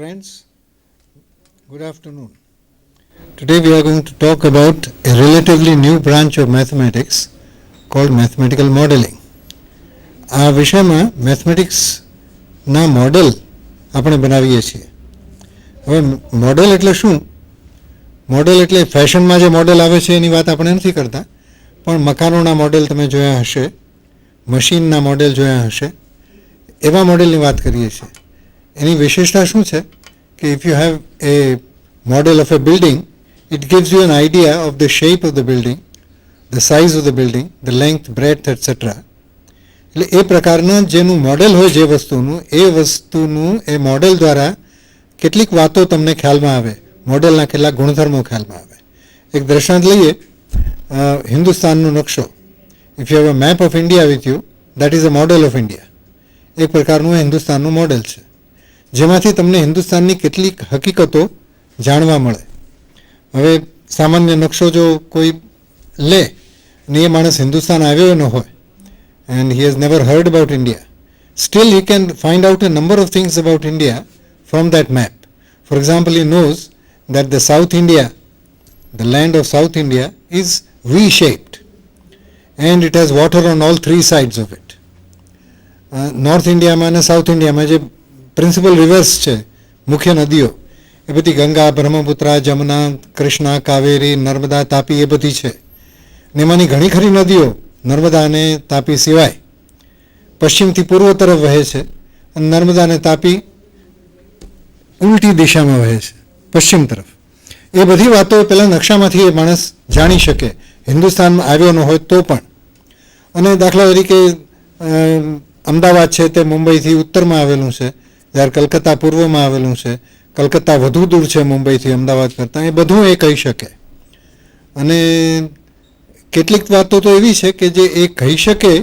friends, good afternoon. Today we are going to talk about a relatively new branch of mathematics called mathematical modeling. આ વિષયમાં મેથમેટિક્સના model આપણે બનાવીએ છીએ. હવે model એટલે શું? મોડેલ એટલે ફેશનમાં જે મોડેલ આવે છે એની વાત આપણે નથી કરતા, પણ મકાનોના મોડેલ તમે જોયા હશે, મશીનના મોડેલ જોયા હશે, એવા મોડેલની વાત કરીએ છીએ. એની વિશેષતા શું છે કે if you have a model of A building, it gives you an idea of the shape of the building, the size of the building, the length, breadth, etc. એટલે એ પ્રકારના જેનું મોડેલ હોય જે વસ્તુનું એ મોડેલ દ્વારા કેટલીક વાતો તમને ખ્યાલમાં આવે, મોડેલના કેટલાક ગુણધર્મો ખ્યાલમાં આવે. એક દ્રષ્ટાંત લઈએ, હિન્દુસ્તાનનો નકશો. If you have a map of India with you, that is a model of India. એક પ્રકારનું હિન્દુસ્તાનનું મોડેલ છે, જેમાંથી તમને હિન્દુસ્તાનની કેટલીક હકીકતો જાણવા મળે. હવે સામાન્ય નકશો જો કોઈ લે અને એ માણસ હિન્દુસ્તાન આવ્યો ન હોય and he has never heard about India, still he can find out a number of things about India from that map. For example, he knows that the South India, the land of South India, is V-shaped and it has water on all three sides of it. North India and South India માં જે principal reverse છે, મુખ્ય નદીઓ, એ બધી ગંગા, બ્રહ્મપુત્રા, જમુના, કૃષ્ણા, કાવેરી, નર્મદા, તાપી એ બધી છે. ને એમાંની ઘણી ખરી નદીઓ નર્મદા અને તાપી સિવાય પશ્ચિમથી પૂર્વ તરફ વહે છે અને નર્મદા અને તાપી ઉલટી દિશામાં વહે છે, પશ્ચિમ તરફ. એ બધી વાતો પહેલાં નકશામાંથી એ માણસ જાણી શકે, હિન્દુસ્તાનમાં આવ્યો ન હોય તો પણ. અને દાખલા તરીકે અમદાવાદ છે તે મુંબઈથી ઉત્તરમાં આવેલું છે, જ્યારે કલકત્તા પૂર્વમાં આવેલું છે, કલકત્તા વધુ દૂર છે મુંબઈથી અમદાવાદ કરતાં, એ બધું એ કહી શકે. અને કેટલીક વાતો તો એવી છે કે જે એ કહી શકે,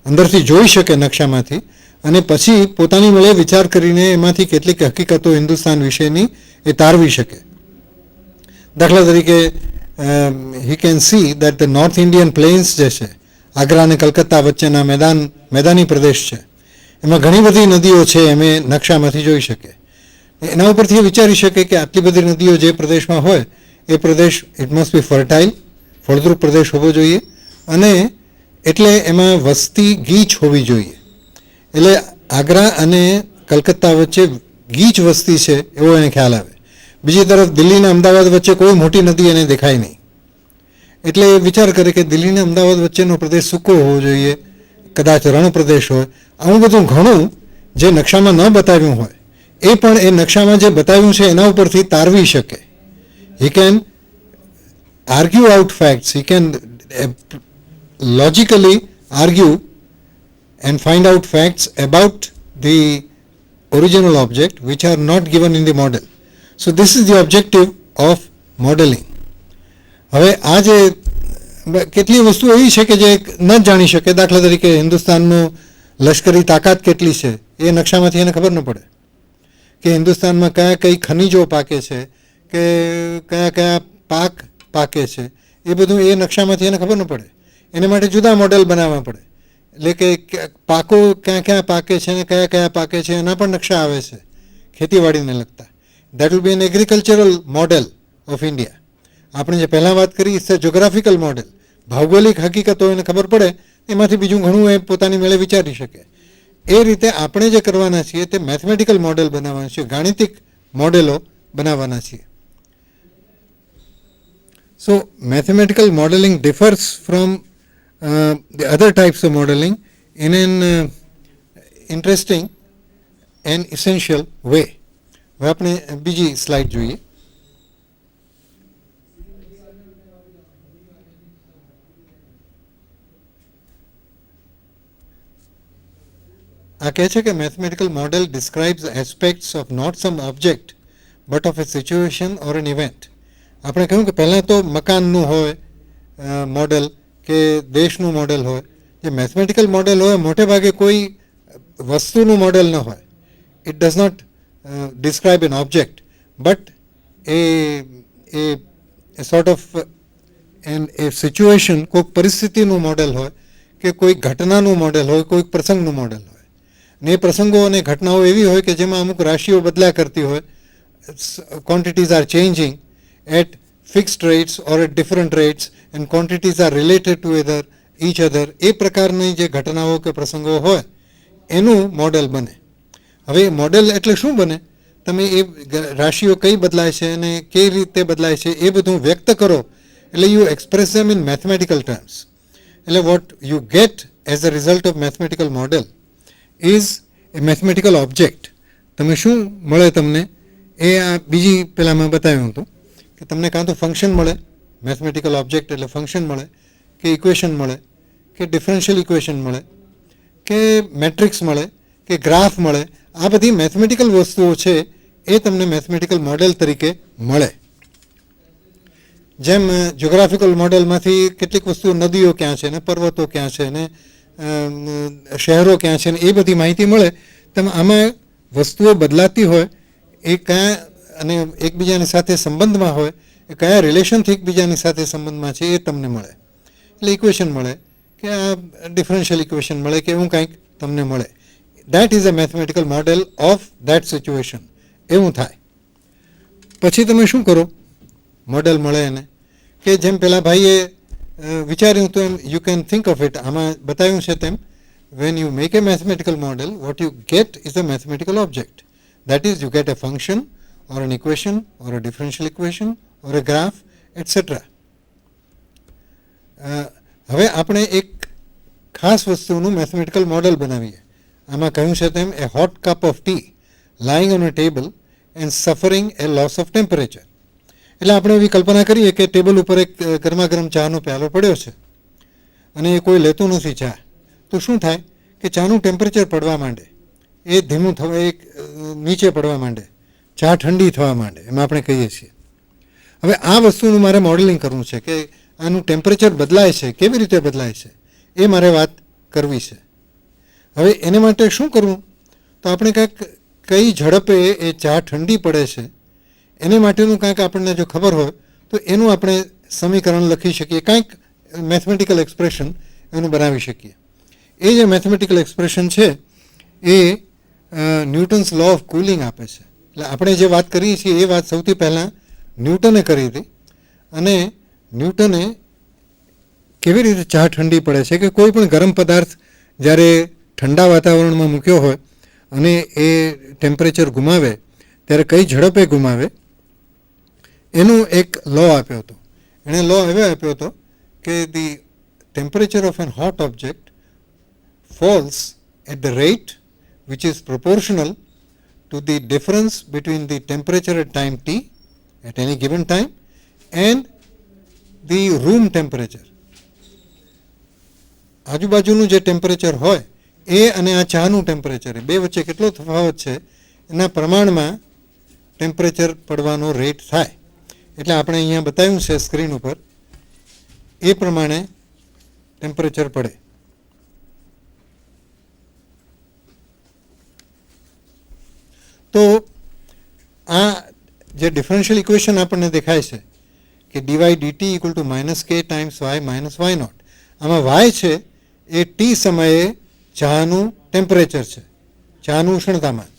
અંદરથી જોઈ શકે નકશામાંથી, અને પછી પોતાની મળે વિચાર કરીને એમાંથી કેટલીક હકીકતો હિન્દુસ્તાન વિશેની એ તારવી શકે. દાખલા તરીકે he can see that the north Indian planes જે છે, આગ્રા અને કલકત્તા વચ્ચેના મેદાની પ્રદેશ છે, એમાં ઘણી બધી નદીઓ છે એમ એ નકશામાંથી જોઈ શકે. એના ઉપરથી એ વિચારી શકે કે આટલી બધી નદીઓ જે પ્રદેશમાં હોય એ પ્રદેશ ઇટ મસ્ટ બી ફર્ટાઇલ, ફળદ્રુપ પ્રદેશ હોવો જોઈએ, અને એટલે એમાં વસ્તી ગીચ હોવી જોઈએ. એટલે આગ્રા અને કલકત્તા વચ્ચે ગીચ વસ્તી છે એવો એને ખ્યાલ આવે. બીજી તરફ દિલ્હી અને અમદાવાદ વચ્ચે કોઈ મોટી નદી એને દેખાય નહીં, એટલે એ વિચાર કરે કે દિલ્હી અને અમદાવાદ વચ્ચેનો પ્રદેશ સૂકો હોવો જોઈએ, કદાચ રણ પ્રદેશ હોય. આવું બધું ઘણું જે નકશામાં ન બતાવ્યું હોય એ પણ એ નકશામાં જે બતાવ્યું છે એના ઉપરથી તારવી શકે. He can argue out facts, he can logically argue and find out facts about the original object which are not given in the model. So this is the objective of modeling. હવે આ જે કેટલી વસ્તુ એવી છે કે જે ન જાણી શકે. દાખલા તરીકે હિન્દુસ્તાનનું લશ્કરી તાકાત કેટલી છે એ નકશામાંથી એને ખબર ન પડે, કે હિન્દુસ્તાનમાં કયા કઈ ખનિજો પાકે છે, કે કયા કયા પાક પાકે છે, એ બધું એ નકશામાંથી એને ખબર ન પડે. એને માટે જુદા મોડેલ બનાવવા પડે. એટલે કે પાકો ક્યાં ક્યાં પાકે છે અને કયા કયા પાકે છે એના પણ નકશા આવે છે ખેતીવાડીને લગતા. That will be an agricultural model of India. આપણે જે પહેલાં વાત કરી ઇટ્સ અ જ્યોગ્રાફિકલ મોડેલ. ભૌગોલિક હકીકતો એને ખબર પડે, એમાંથી બીજું ઘણું એ પોતાની મેળે વિચારી શકે. એ રીતે આપણે જે કરવાના છીએ તે મેથમેટિકલ મોડેલ બનાવવાના છીએ, ગાણિતિક મોડેલો બનાવવાના છીએ. So mathematical modeling differs from the other types of modeling in an interesting and essential way. હવે આપણે બીજી સ્લાઇડ જોઈએ. આ કહે છે કે mathematical model describes aspects of not some object but of a situation or an event. આપણે કહ્યું કે પહેલાં તો મકાનનું હોય મોડેલ કે દેશનું મોડેલ હોય. જે મેથમેટિકલ મોડેલ હોય મોટે ભાગે કોઈ વસ્તુનું મોડેલ ન હોય. It does not describe an object but a sort of a situation, કોઈક પરિસ્થિતિનું મોડેલ હોય, કે કોઈ ઘટનાનું મોડેલ હોય, કોઈક પ્રસંગનું મોડેલ હોય. ને એ પ્રસંગો અને ઘટનાઓ એવી હોય કે જેમાં અમુક રાશિઓ બદલ્યા કરતી હોય quantities are changing at fixed rates or at different rates and quantities are related to each other, એ પ્રકારની જે ઘટનાઓ કે પ્રસંગો હોય એનું મોડેલ બને. હવે મોડેલ એટલે શું બને? તમે એ રાશિઓ કઈ બદલાય છે અને કઈ રીતે બદલાય છે એ બધું વ્યક્ત કરો, એટલે you express them in mathematical terms. એટલે what you get as a result of mathematical model is a mathematical object. તમે શું મળે તમને એ આ બીજી પહેલાં મેં બતાવ્યું હતું કે તમને કાં તો ફંક્શન મળે, મેથમેટિકલ ઓબ્જેક્ટ એટલે ફંક્શન મળે, કે ઇક્વેશન મળે, કે ડિફરન્શિયલ ઇક્વેશન મળે, કે મેટ્રિક્સ મળે, કે ગ્રાફ મળે. આ બધી મેથમેટિકલ વસ્તુઓ છે એ તમને મેથમેટિકલ મોડેલ તરીકે મળે. જેમ જ્યોગ્રાફિકલ મોડેલમાંથી કેટલીક વસ્તુઓ, નદીઓ ક્યાં છે ને પર્વતો ક્યાં છે ને શહેરો ક્યાં છે ને એ બધી માહિતી મળે. તમે આમાં વસ્તુઓ બદલાતી હોય એ કયા અને એકબીજાની સાથે સંબંધમાં હોય, એ કયા રિલેશનથી એકબીજાની સાથે સંબંધમાં છે એ તમને મળે. એટલે ઇક્વેશન મળે કે આ ડિફરન્શિયલ ઇક્વેશન મળે કે એવું કંઈક તમને મળે. That is a mathematical model of that situation. એવું થાય. પછી તમે શું કરો? મોડેલ મળે એને કે જેમ પેલા ભાઈએ વિચાર્યું તો એમ you can think of it. આમાં બતાવ્યું છે તેમ when you make a mathematical model, what you get is a mathematical object. That is, you get a function or an equation or a differential equation or a graph, etc. હવે આપણે એક ખાસ વસ્તુનું mathematical model બનાવીએ. આમાં કહ્યું છે તેમ a hot cup of tea lying on a table and suffering a loss of temperature. એટલે આપણે એવી કલ્પના કરીએ કે ટેબલ ઉપર એક ગરમા ગરમ ચાનો પ્યાલો પડ્યો છે અને એ કોઈ લેતું નથી ચા. તો શું થાય કે ચાનું ટેમ્પરેચર પડવા માંડે, એ ધીમું થવા, એ નીચે પડવા માંડે, ચા ઠંડી થવા માંડે, એમ આપણે કહીએ છીએ. હવે આ વસ્તુનું મારે મોડેલિંગ કરવું છે કે આનું ટેમ્પરેચર બદલાય છે, કેવી રીતે બદલાય છે એ મારે વાત કરવી છે. હવે એને માટે શું કરવું? તો આપણે કઈ ઝડપે એ ચા ઠંડી પડે છે એને માટેનું કાંઈક આપણને જો ખબર હોય તો એનું આપણે સમીકરણ લખી શકીએ, કાંઈક મેથમેટિકલ એક્સપ્રેશન એનું બનાવી શકીએ. એ જે મેથમેટિકલ એક્સપ્રેશન છે એ ન્યૂટન્સ લો ઓફ કુલિંગ આપે છે. એટલે આપણે જે વાત કરીએ છીએ એ વાત સૌથી પહેલાં ન્યૂટને કરી હતી. અને ન્યૂટને કેવી રીતે ચા ઠંડી પડે છે કે કોઈ પણ ગરમ પદાર્થ જ્યારે ઠંડા વાતાવરણમાં મૂક્યો હોય અને એ ટેમ્પરેચર ગુમાવે ત્યારે કઈ ઝડપે ગુમાવે એનું એક લો આપ્યો હતો. એણે લો એવો આપ્યો હતો કે the temperature of an hot object falls at the rate which is proportional to the difference between the temperature at time t at any given time and the room temperature. આજુબાજુનું જે ટેમ્પરેચર હોય એ અને આ ચાનું temperature, બે વચ્ચે કેટલો તફાવત છે એના પ્રમાણમાં ટેમ્પરેચર પડવાનો રેટ થાય. એટલે આપણે અહીંયા બતાવ્યું છે સ્ક્રીન ઉપર, એ પ્રમાણે ટેમ્પરેચર પડે. તો આ જે ડિફરન્શિયલ ઇક્વેશન આપણને દેખાય છે કે dy dt equal to minus k times y minus y naught. આમાં વાય છે એ ટી સમયે ચાનું ટેમ્પરેચર છે, ચાનું ઉષ્ણતામાન,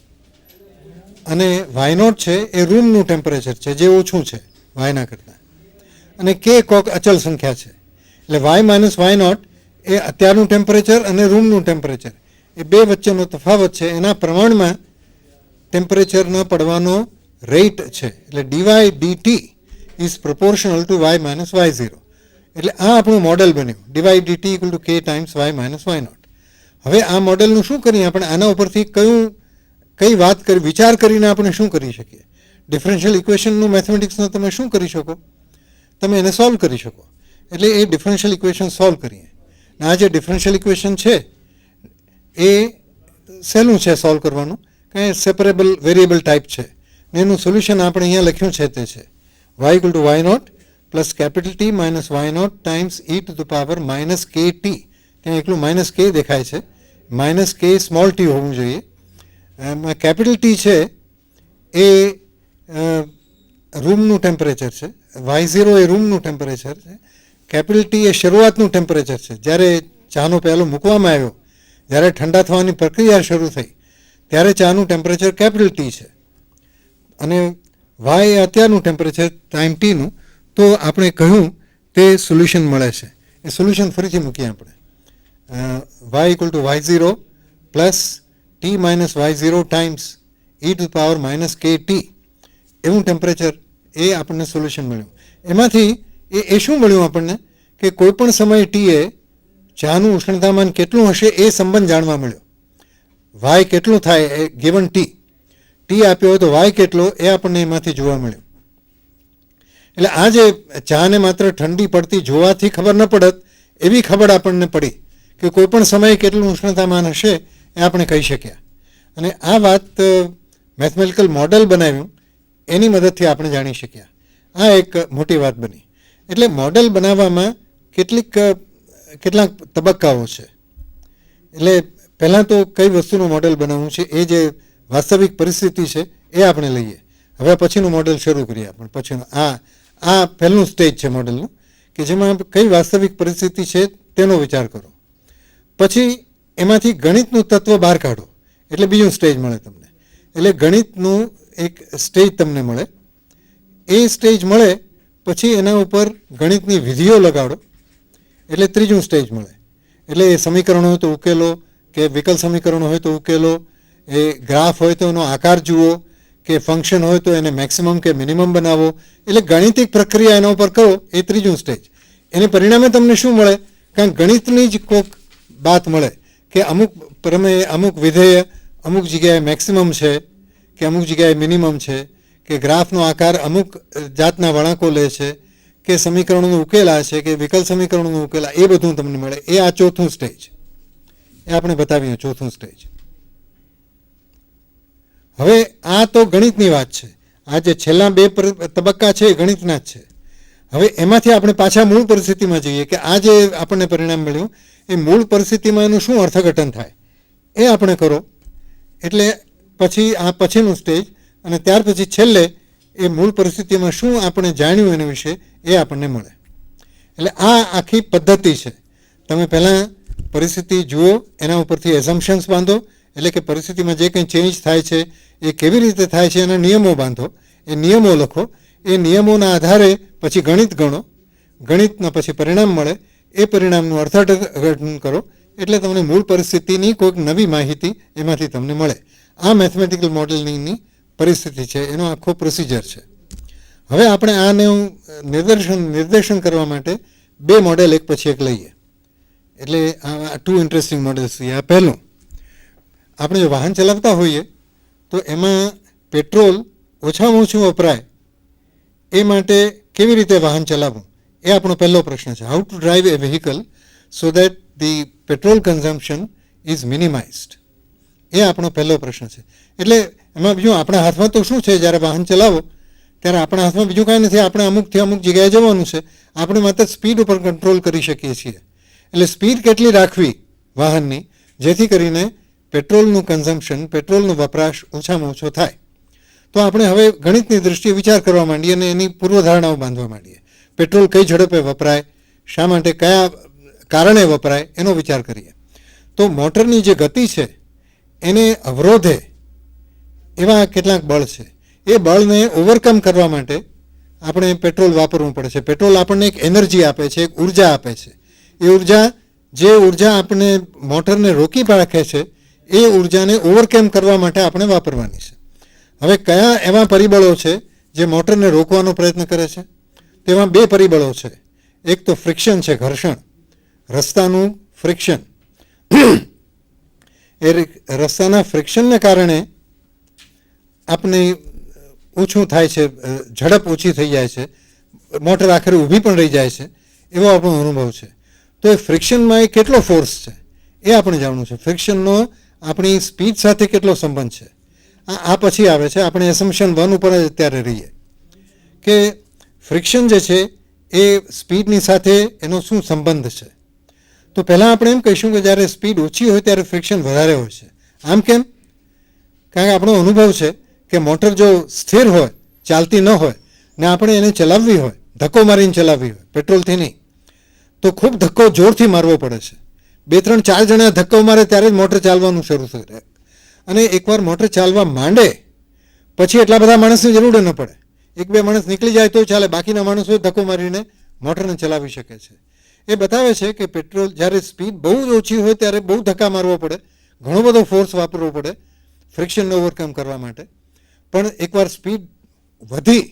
અને વાય નોટ છે એ રૂમનું ટેમ્પરેચર છે જે ઓછું છે વાયના કરતાં, અને કે કોક અચલ સંખ્યા છે. એટલે વાય માઇનસ વાય નોટ એ અત્યારનું ટેમ્પરેચર અને રૂમનું ટેમ્પરેચર એ બે વચ્ચેનો તફાવત છે, એના પ્રમાણમાં ટેમ્પરેચરનો પડવાનો રેટ છે. એટલે d y d t is proportional to y minus y zero. એટલે આ આપણું મોડેલ બન્યું, d y d t equal to k times y minus y naught. હવે આ મોડેલનું શું કરીએ આપણે? આના ઉપરથી કઈ વાત કરી, વિચાર કરીને આપણે શું કરી શકીએ? ડિફરન્શિયલ ઇક્વેશનનું મેથમેટિક્સનો તમે શું કરી શકો? તમે એને સોલ્વ કરી શકો. એટલે એ ડિફરન્શિયલ ઇક્વેશન સોલ્વ કરીએ. આ જે ડિફરન્શિયલ ઇક્વેશન છે એ સહેલું છે સોલ્વ કરવાનું, કંઈ સેપરેબલ વેરિયેબલ ટાઈપ છે ને એનું સોલ્યુશન આપણે અહીંયા લખ્યું છે તે છે y equal to y naught plus capital T minus y naught times e to the power minus k t. ત્યાં એકલું માઇનસ કે દેખાય છે, માઇનસ કે સ્મોલ ટી હોવું જોઈએ. એમાં કેપિટલ ટી છે એ રૂમનું ટેમ્પરેચર છે, વાય ઝીરો એ રૂમનું ટેમ્પરેચર છે, કેપિટલ ટી એ શરૂઆતનું ટેમ્પરેચર છે. જ્યારે ચાનો પ્યાલો મૂકવામાં આવ્યો, જ્યારે ઠંડા થવાની પ્રક્રિયા શરૂ થઈ ત્યારે ચાનું ટેમ્પરેચર કેપિટલ ટી છે, અને વાય એ અત્યારનું ટેમ્પરેચર ટાઈમ ટીનું, તો આપણે કહ્યું તે સોલ્યુશન મળે છે. એ સોલ્યુશન ફરીથી મૂકીએ આપણે. Y equal to y0 plus t minus y0 times e⁻−kt એવું ટેમ્પરેચર એ આપણને સોલ્યુશન મળ્યું. એમાંથી એ શું મળ્યું આપણને કે કોઈપણ સમયે ટીએ ચાનું ઉષ્ણતામાન કેટલું હશે એ સંબંધ જાણવા મળ્યો. વાય કેટલું થાય એ ગિવન ટી આપ્યો હોય તો વાય કેટલો એ આપણને એમાંથી જોવા મળ્યું. એટલે આ જે ચાને માત્ર ઠંડી પડતી જોવાથી ખબર ન પડત એવી ખબર આપણને પડી કે કોઈપણ સમયે કેટલું ઉષ્ણતામાન હશે એ આપણે કહી શક્યા. અને આ વાત મેથમેટિકલ મોડેલ બનાવ્યું એની મદદથી આપણે જાણી શક્યા. આ એક મોટી વાત બની. એટલે મોડેલ બનાવવામાં કેટલાક તબક્કાઓ છે. એટલે પહેલાં તો કઈ વસ્તુનું મોડેલ બનાવવું છે એ જે વાસ્તવિક પરિસ્થિતિ છે એ આપણે લઈએ. હવે પછીનું મોડેલ શરૂ કરીએ આપણે. પછીનું આ પહેલું સ્ટેજ છે મોડેલનું, કે જેમાં કઈ વાસ્તવિક પરિસ્થિતિ છે તેનો વિચાર કરો. પછી એમાંથી ગણિતનું તત્વ બહાર કાઢો એટલે બીજું સ્ટેજ મળે તમને. એટલે ગણિતનું એક સ્ટેજ તમને મળે. એ સ્ટેજ મળે પછી એના ઉપર ગણિતની વિધિઓ લગાડો એટલે ત્રીજું સ્ટેજ મળે. એટલે એ સમીકરણો હોય તો ઉકેલો, કે વિકલ સમીકરણો હોય તો ઉકેલો, એ ગ્રાફ હોય તો એનો આકાર જુઓ, કે ફંક્શન હોય તો એને મેક્સિમમ કે મિનિમમ બનાવો. એટલે ગાણિતિક પ્રક્રિયા એના ઉપર કરો એ ત્રીજું સ્ટેજ. એને પરિણામે તમને શું મળે? કારણ ગણિતની જ કોઈક વાત મળે કે અમુક પ્રમેય, અમુક વિધેય અમુક જગ્યાએ મેક્સિમમ છે, કે અમુક જગ્યાએ મિનિમમ છે, કે ગ્રાફનો આકાર અમુક જાતના વળાંકો લે છે, કે સમીકરણોનો ઉકેલ આ છે, કે વિકલ સમીકરણોનો ઉકેલ એ બધું તમને મળે. એ આ ચોથું સ્ટેજ એ આપણે બતાવીએ, ચોથું સ્ટેજ. હવે આ તો ગણિતની વાત છે. આ જે છેલ્લા બે તબક્કા છે એ ગણિતના જ છે. હવે એમાંથી આપણે પાછા મૂળ પરિસ્થિતિમાં જઈએ કે આ જે આપણને પરિણામ મળ્યું એ મૂળ પરિસ્થિતિમાં એનું શું અર્થઘટન થાય એ આપણે કરો. એટલે પછી આ પછીનું સ્ટેજ, અને ત્યાર પછી છેલ્લે એ મૂળ પરિસ્થિતિમાં શું આપણે જાણ્યું એના વિશે એ આપણને મળે. એટલે આ આખી પદ્ધતિ છે. તમે પહેલાં પરિસ્થિતિ જુઓ, એના ઉપરથી એઝમ્પશન્સ બાંધો, એટલે કે પરિસ્થિતિમાં જે કંઈ ચેન્જ થાય છે એ કેવી રીતે થાય છે એના નિયમો બાંધો, એ નિયમો લખો, એ નિયમોના આધારે પછી ગણિત ગણો, ગણિતના પછી પરિણામ મળે, એ પરિણામનું અર્થઘટન કરો. એટલે તમને મૂળ પરિસ્થિતિની કોઈક નવી માહિતી એમાંથી તમને મળે. આ મેથમેટિકલ મોડેલિંગની પરિસ્થિતિ છે, એનો આખો પ્રોસિજર છે. હવે આપણે આને નિર્દેશન કરવા માટે બે મોડેલ એક પછી એક લઈએ. એટલે આ ટુ ઇન્ટરેસ્ટિંગ મોડેલ્સ છે. આ પહેલું, આપણે જો વાહન ચલાવતા હોઈએ તો એમાં પેટ્રોલ ઓછામાં ઓછું વપરાય એ માટે કેવી રીતે વાહન ચલાવવું એ આપણો પહેલો પ્રશ્ન છે. How to drive a vehicle so that the petrol consumption is minimized. એ આપણો પહેલો પ્રશ્ન છે. એટલે એમાં બીજું આપણા હાથમાં તો શું છે, જ્યારે વાહન ચલાવો ત્યારે આપણા હાથમાં બીજું કાંઈ નથી. આપણે અમુકથી અમુક જગ્યાએ જવાનું છે, આપણે માત્ર સ્પીડ ઉપર કંટ્રોલ કરી શકીએ છીએ. એટલે સ્પીડ કેટલી રાખવી વાહનની, જેથી કરીને પેટ્રોલનું કન્ઝમ્પશન, પેટ્રોલનો વપરાશ ઓછામાં ઓછો થાય. તો આપણે હવે ગણિતની દૃષ્ટિએ વિચાર કરવા માંડીએ અને એની પૂર્વધારણાઓ બાંધવા માંડીએ. પેટ્રોલ કઈ ઝડપે વપરાય, શા માટે, કયા કારણે વપરાય એનો વિચાર કરીએ. તો મોટરની જે ગતિ છે એને અવરોધે એવા કેટલાક બળ છે. એ બળને ઓવરકમ કરવા માટે આપણે પેટ્રોલ વાપરવું પડે છે. પેટ્રોલ આપણને એક એનર્જી આપે છે, એક ઉર્જા આપે છે. એ ઉર્જા, જે ઉર્જા આપણને મોટરને રોકી રાખે છે, એ ઉર્જાને ઓવરકમ કરવા માટે આપણે વાપરવાની છે. હવે કયા એવા પરિબળો છે જે મોટરને રોકવાનો પ્રયત્ન કરે છે? તેમાં બે પરિબળો છે. એક તો ફ્રિક્શન છે, ઘર્ષણ, રસ્તાનું ફ્રિક્શન. એ રસ્તાના ફ્રિક્શનને કારણે આપણે ઓછું થાય છે, ઝડપ ઓછી થઈ જાય છે, મોટર આખરે ઊભી પણ રહી જાય છે, એવો આપણો અનુભવ છે. તો એ ફ્રિક્શનમાં એ કેટલો ફોર્સ છે એ આપણે જાણવું છે. ફ્રિક્શનનો આપણી સ્પીડ સાથે કેટલો સંબંધ છે આ પછી આવે છે. આપણે એસમ્પશન 1 ઉપર જ અત્યારે રહીએ કે ફ્રિક્શન જે છે એ સ્પીડની સાથે એનો શું સંબંધ છે. તો પહેલાં આપણે એમ કહીશું કે જ્યારે સ્પીડ ઓછી હોય ત્યારે ફ્રિક્શન વધારે હોય છે. આમ કેમ? કારણ કે આપણો અનુભવ છે કે મોટર જો સ્થિર હોય, ચાલતી ન હોય, ને આપણે એને ચલાવવી હોય, ધક્કો મારીને ચલાવવી હોય, પેટ્રોલથી નહીં, તો ખૂબ ધક્કો જોરથી મારવો પડે છે. 2, 3, 4 જણા ધક્કો મારે ત્યારે જ મોટર ચાલવાનું શરૂ થાય. અને એકવાર મોટર ચાલવા માંડે પછી એટલા બધા માણસની જરૂર ન પડે. એક બે માણસ નીકળી જાય તો ચાલે, બાકીના માણસો ધક્કો મારીને મોટરને ચલાવી શકે છે. એ બતાવે છે કે પેટ્રોલ જ્યારે સ્પીડ બહુ જ ઓછી હોય ત્યારે બહુ ધક્કા મારવો પડે, ઘણો બધો ફોર્સ વાપરવો પડે ફ્રિક્શનને ઓવરકમ કરવા માટે. પણ એકવાર સ્પીડ વધી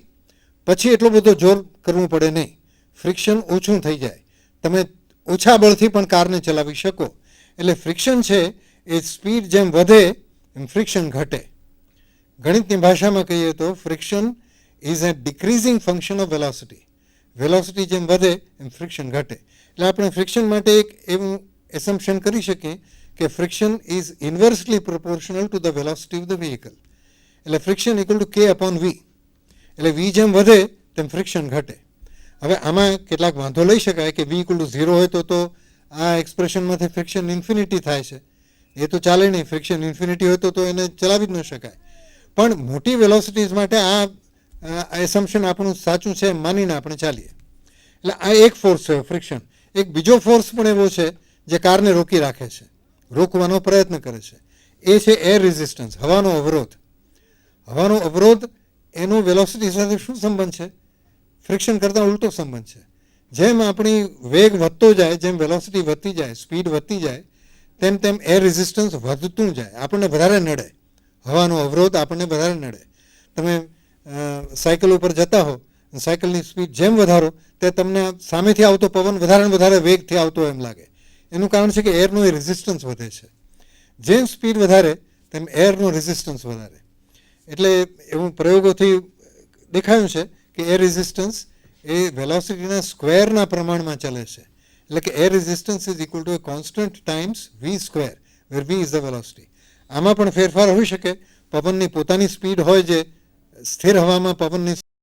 પછી એટલો બધો જોર કરવું પડે નહીં, ફ્રિક્શન ઓછું થઈ જાય, તમે ઓછા બળથી પણ કારને ચલાવી શકો. એટલે ફ્રિક્શન છે એ સ્પીડ જેમ વધે એમ ફ્રિક્શન ઘટે. ગણિતની ભાષામાં કહીએ તો friction is a decreasing function of velocity. Velocity જેમ વધે એમ ફ્રિક્શન ઘટે. એટલે આપણે ફ્રિક્શન માટે એક એવું એસમ્પશન કરી શકીએ કે friction is inversely proportional to the velocity of the vehicle. એટલે friction equal to k upon v. એટલે વી જેમ વધે તેમ ફ્રિક્શન ઘટે. હવે આમાં કેટલાક વાંધો લઈ શકાય કે વી ઇક્વલ ટુ 0 હોય તો આ એક્સપ્રેશનમાંથી ફ્રિક્શન ઇન્ફિનિટી થાય છે, એ તો ચાલે નહીં. ફ્રિક્શન ઇન્ફિનિટી હોય તો એને ચલાવી જ ન શકાય. પણ મોટી વેલોસિટીઝ માટે આ એસમ્પશન આપણું સાચું છે એમ માનીને આપણે ચાલીએ. એટલે આ એક ફોર્સ છે ફ્રિક્શન. એક બીજો ફોર્સ પણ એવો છે જે કારને રોકી રાખે છે, રોકવાનો પ્રયત્ન કરે છે. એ છે એર રેઝિસ્ટન્સ, હવાનો અવરોધ. હવાનો અવરોધ એનો વેલોસિટી સાથે શું સંબંધ છે? ફ્રિક્શન કરતાં ઉલટો સંબંધ છે. જેમ આપણી વેગ વધતો જાય, જેમ વેલોસિટી વધતી જાય, સ્પીડ વધતી જાય, તેમ તેમ એર રેઝિસ્ટન્સ વધતું જાય, આપણને વધારે નડે. હવાનો અવરોધ આપણને વધારે નડે. તમે સાયકલ ઉપર જતા હો, સાયકલની સ્પીડ જેમ વધારો તે તમને સામેથી આવતો પવન વધારે ને વધારે વેગથી આવતો એમ લાગે. એનું કારણ છે કે એરનો એ રેઝિસ્ટન્સ વધે છે. જેમ સ્પીડ વધારે તેમ એરનો રેઝિસ્ટન્સ વધારે. એટલે એવું પ્રયોગોથી દેખાયું છે કે એર રેઝિસ્ટન્સ એ વેલોસિટીના સ્ક્વેરના પ્રમાણમાં ચાલે છે. એટલે કે air resistance is equal to a constant times v square, where v is the velocity. આમાં પણ ફેરફાર હોઈ શકે. પવનની પોતાની સ્પીડ હોય, જે સ્થિર હવામાં પવનની